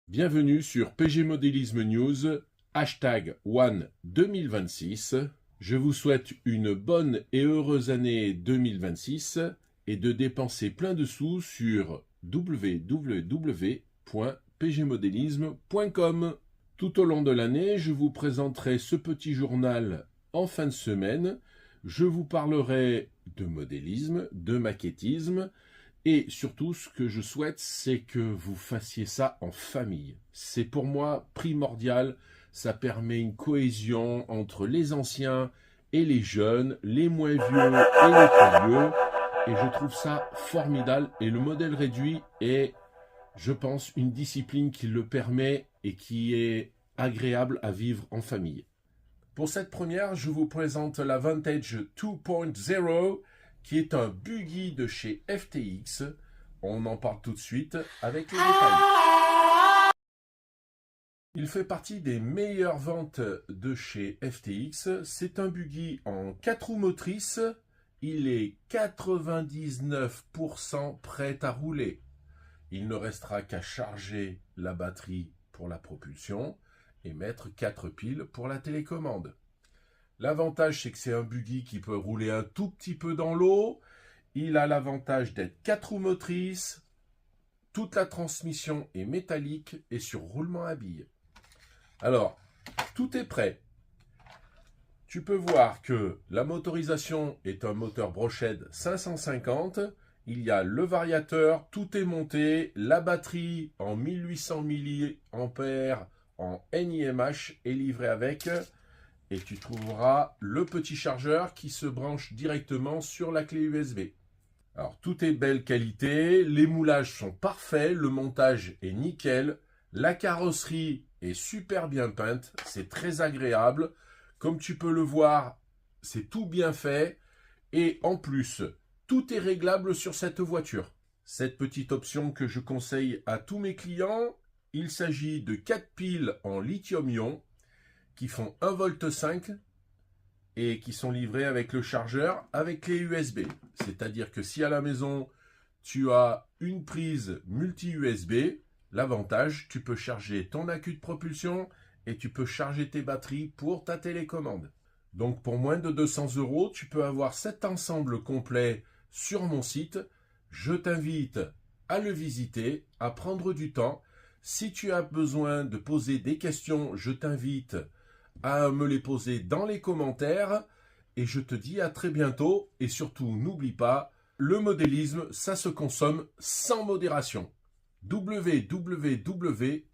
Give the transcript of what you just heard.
Bienvenue sur PG Modélisme News, #One 2026. Je vous souhaite une bonne et heureuse année 2026 et de dépenser plein de sous sur www.pgmodelisme.com. Tout au long de l'année, je vous présenterai ce petit journal en fin de semaine. Je vous parlerai de modélisme, de maquettisme. Et surtout, ce que je souhaite, c'est que vous fassiez ça en famille. C'est pour moi primordial. Ça permet une cohésion entre les anciens et les jeunes, les moins vieux et les plus vieux. Et je trouve ça formidable. Et le modèle réduit est, je pense, une discipline qui le permet et qui est agréable à vivre en famille. Pour cette première, je vous présente la Vantage 2.0 qui est un buggy de chez FTX. On en parle tout de suite avec les détails. Il fait partie des meilleures ventes de chez FTX. C'est un buggy en 4 roues motrices. Il est 99% prêt à rouler. Il ne restera qu'à charger la batterie pour la propulsion et mettre 4 piles pour la télécommande. L'avantage, c'est que c'est un buggy qui peut rouler un tout petit peu dans l'eau. Il a l'avantage d'être 4 roues motrices. Toute la transmission est métallique et sur roulement à billes. Alors, tout est prêt. Tu peux voir que la motorisation est un moteur Brochead 550. Il y a le variateur, tout est monté. La batterie en 1800 mAh en NiMH est livrée avec. Et tu trouveras le petit chargeur qui se branche directement sur la clé USB. Alors tout est belle qualité, les moulages sont parfaits, le montage est nickel, la carrosserie est super bien peinte, c'est très agréable. Comme tu peux le voir, c'est tout bien fait et en plus, tout est réglable sur cette voiture. Cette petite option que je conseille à tous mes clients, il s'agit de 4 piles en lithium-ion qui font 1,5 V et qui sont livrés avec le chargeur avec clé USB. C'est-à-dire que si à la maison, tu as une prise multi-USB, l'avantage, tu peux charger ton accu de propulsion et tu peux charger tes batteries pour ta télécommande. Donc pour moins de 200 €, tu peux avoir cet ensemble complet sur mon site. Je t'invite à le visiter, à prendre du temps. Si tu as besoin de poser des questions, je t'invite à me les poser dans les commentaires et je te dis à très bientôt et surtout n'oublie pas, le modélisme ça se consomme sans modération. www